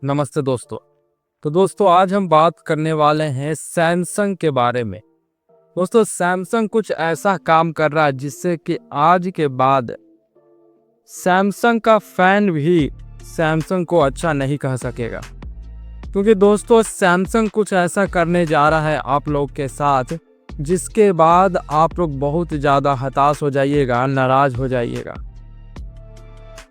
नमस्ते दोस्तों। तो दोस्तों आज हम बात करने वाले हैं सैमसंग के बारे में। दोस्तों सैमसंग कुछ ऐसा काम कर रहा है जिससे कि आज के बाद सैमसंग का फैन भी सैमसंग को अच्छा नहीं कह सकेगा, क्योंकि दोस्तों सैमसंग कुछ ऐसा करने जा रहा है आप लोग के साथ जिसके बाद आप लोग बहुत ज़्यादा हताश हो जाइएगा, नाराज़ हो जाइएगा।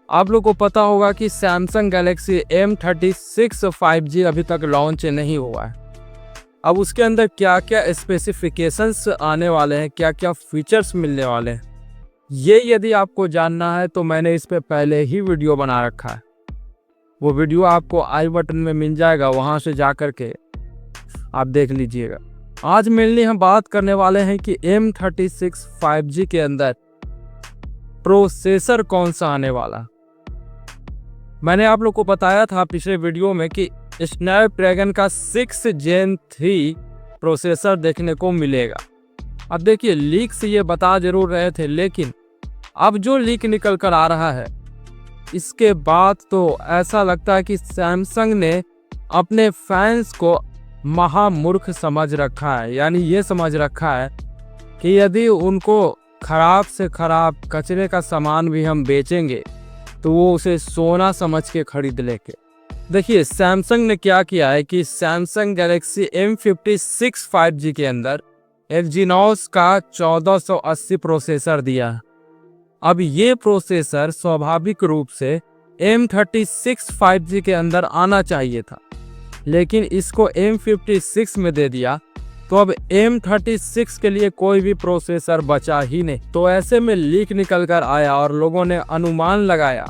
आप लोग को पता होगा कि सैमसंग गैलेक्सी M36 5G अभी तक लॉन्च नहीं हुआ है। अब उसके अंदर क्या क्या स्पेसिफिकेशंस आने वाले हैं, क्या क्या फीचर्स मिलने वाले हैं, ये यदि आपको जानना है तो मैंने इस पे पहले ही वीडियो बना रखा है। वो वीडियो आपको आई बटन में मिल जाएगा, वहाँ से जा कर के आप देख लीजिएगा। आज मेनली हम बात करने वाले हैं कि M36 5G के अंदर प्रोसेसर कौन सा आने वाला। मैंने आप लोग को बताया था पिछले वीडियो में कि स्नैपड्रैगन का 6 Gen 3 प्रोसेसर देखने को मिलेगा। अब देखिए लीक से ये बता जरूर रहे थे, लेकिन अब जो लीक निकल कर आ रहा है इसके बाद तो ऐसा लगता है कि सैमसंग ने अपने फैंस को महामूर्ख समझ रखा है। यानी ये समझ रखा है कि यदि उनको खराब से खराब कचरे का सामान भी हम बेचेंगे तो वो उसे सोना समझ के खरीद लेके। देखिए सैमसंग ने क्या किया है कि सैमसंग गैलेक्सी M56 5G के अंदर Exynos का 1480 प्रोसेसर दिया है। अब ये प्रोसेसर स्वाभाविक रूप से M36 5G के अंदर आना चाहिए था, लेकिन इसको M56 में दे दिया, तो अब M36 के लिए कोई भी प्रोसेसर बचा ही नहीं। तो ऐसे में लीक निकल कर आया और लोगों ने अनुमान लगाया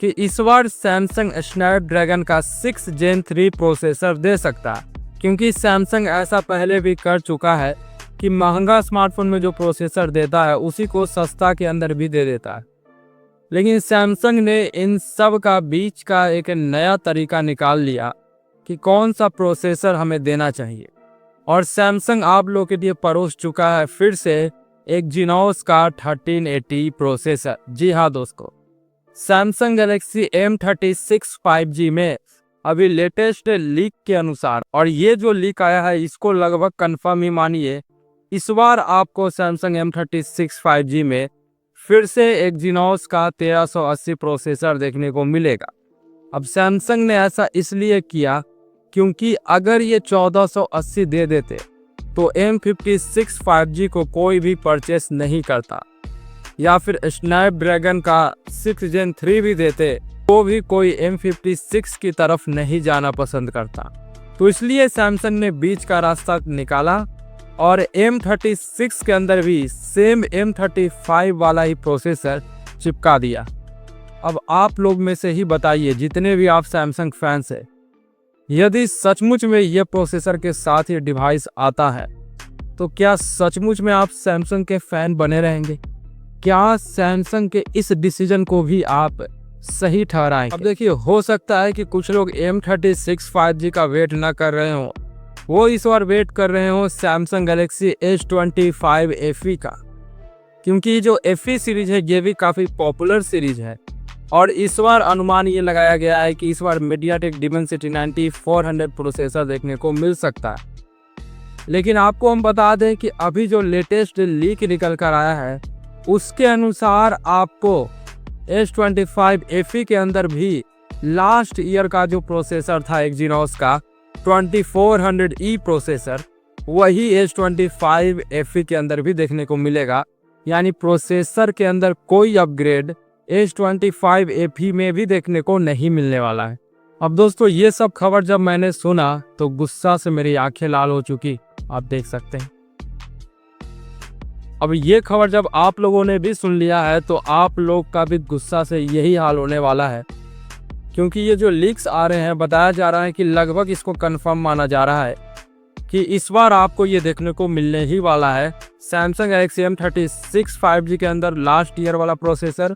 कि इस बार सैमसंग स्नैपड्रैगन का 6 Gen 3 प्रोसेसर दे सकता है, क्योंकि सैमसंग ऐसा पहले भी कर चुका है कि महंगा स्मार्टफोन में जो प्रोसेसर देता है उसी को सस्ता के अंदर भी दे देता है। लेकिन सैमसंग ने इन सब का बीच का एक नया तरीका निकाल लिया कि कौन सा प्रोसेसर हमें देना चाहिए, और सैमसंग आप लोग के लिए परोस चुका है फिर से Exynos का 1380 प्रोसेसर। जी हाँ दोस्तों, सैमसंग गैलेक्सी M36 5G में अभी लेटेस्ट लीक के अनुसार, और ये जो लीक आया है इसको लगभग कंफर्म ही मानिए, इस बार आपको सैमसंग M36 5G में फिर से Exynos का 1380 प्रोसेसर देखने को मिलेगा। अब सैमसंग ने ऐसा इसलिए किया क्योंकि अगर ये 1480 दे देते तो M56 5G को कोई भी परचेस नहीं करता, या फिर स्नैपड्रैगन का 6 Gen 3 भी देते तो भी कोई M56 की तरफ नहीं जाना पसंद करता। तो इसलिए सैमसंग ने बीच का रास्ता निकाला और M36 के अंदर भी सेम M35 वाला ही प्रोसेसर चिपका दिया। अब आप लोग में से ही बताइए, जितने भी आप सैमसंग फैंस हैं, यदि सचमुच में यह प्रोसेसर के साथ ये डिवाइस आता है तो क्या सचमुच में आप सैमसंग के फैन बने रहेंगे? क्या सैमसंग के इस डिसीजन को भी आप सही ठहराएंगे? अब देखिए, हो सकता है कि कुछ लोग M36 5G का वेट ना कर रहे हो, वो इस बार वेट कर रहे हो सैमसंग गैलेक्सी S25 FE का, क्योंकि जो FE सीरीज है ये भी काफ़ी पॉपुलर सीरीज है। और इस बार अनुमान ये लगाया गया है कि इस बार मीडियाटेक डिमेंसिटी 9400 प्रोसेसर देखने को मिल सकता है। लेकिन आपको हम बता दें कि अभी जो लेटेस्ट लीक निकल कर आया है उसके अनुसार आपको S25 FE के अंदर भी लास्ट ईयर का जो प्रोसेसर था Exynos का 2400E प्रोसेसर, वही S25 FE के अंदर भी देखने को मिलेगा। यानी प्रोसेसर के अंदर कोई अपग्रेड S25 FE में भी देखने को नहीं मिलने वाला है। अब दोस्तों ये सब खबर जब मैंने सुना तो गुस्सा से मेरी आंखें लाल हो चुकी, आप देख सकते हैं। अब ये खबर जब आप लोगों ने भी सुन लिया है तो आप लोग का भी गुस्सा से यही हाल होने वाला है, क्योंकि ये जो लीक्स आ रहे हैं, बताया जा रहा है कि लगभग इसको कंफर्म माना जा रहा है कि इस बार आपको ये देखने को मिलने ही वाला है सैमसंग गैलेक्सी M36 5G के अंदर लास्ट ईयर वाला प्रोसेसर,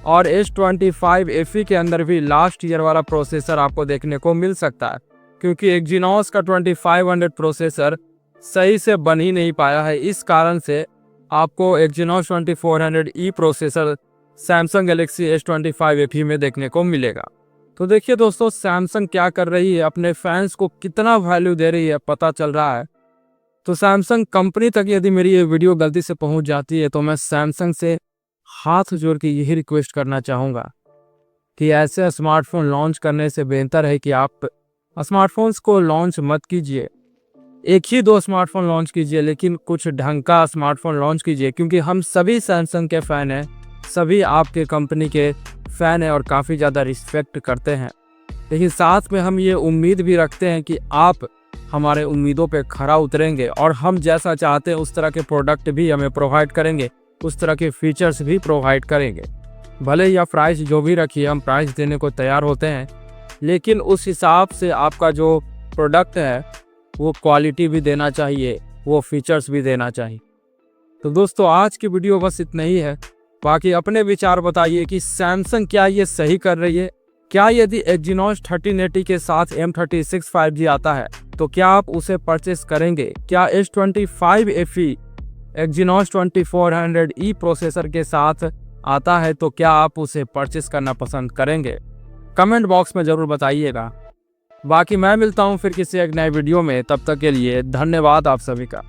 और S25 FE के अंदर भी लास्ट ईयर वाला प्रोसेसर आपको देखने को मिल सकता है, क्योंकि Exynos का 2500 प्रोसेसर सही से बन ही नहीं पाया है। इस कारण से आपको Exynos 2400E processor Samsung Galaxy S25 FE में देखने को मिलेगा। तो देखिए दोस्तों, सैमसंग क्या कर रही है, अपने फैंस को कितना वैल्यू दे रही है पता चल रहा है। तो सैमसंग कंपनी तक यदि मेरी ये वीडियो गलती से पहुंच जाती है तो मैं सैमसंग से हाथ जोड़ के यही रिक्वेस्ट करना चाहूँगा कि ऐसे स्मार्टफोन लॉन्च करने से बेहतर है कि आप स्मार्टफोन्स को लॉन्च मत कीजिए। एक ही दो स्मार्टफोन लॉन्च कीजिए, लेकिन कुछ ढंग का स्मार्टफोन लॉन्च कीजिए, क्योंकि हम सभी सैमसंग के फ़ैन हैं, सभी आपके कंपनी के फ़ैन हैं और काफ़ी ज़्यादा रिस्पेक्ट करते हैं। लेकिन साथ में हम ये उम्मीद भी रखते हैं कि आप हमारे उम्मीदों पे खरा उतरेंगे और हम जैसा चाहते हैं उस तरह के प्रोडक्ट भी हमें प्रोवाइड करेंगे, उस तरह के फीचर्स भी प्रोवाइड करेंगे। भले या प्राइस जो भी रखिए, हम प्राइस देने को तैयार होते हैं, लेकिन उस हिसाब से आपका जो प्रोडक्ट है वो क्वालिटी भी देना चाहिए, वो फीचर्स भी देना चाहिए। तो दोस्तों, आज की वीडियो बस इतना ही है। बाकी अपने विचार बताइए कि सैमसंग क्या ये सही कर रही है? क्या यदि Exynos 1380 के साथ M36 5G आता है तो क्या आप उसे परचेस करेंगे? क्या S25 FE Exynos 2400E processor के साथ आता है तो क्या आप उसे परचेस करना पसंद करेंगे? कमेंट बॉक्स में ज़रूर बताइएगा। बाकी मैं मिलता हूँ फिर किसी एक नए वीडियो में, तब तक के लिए धन्यवाद आप सभी का।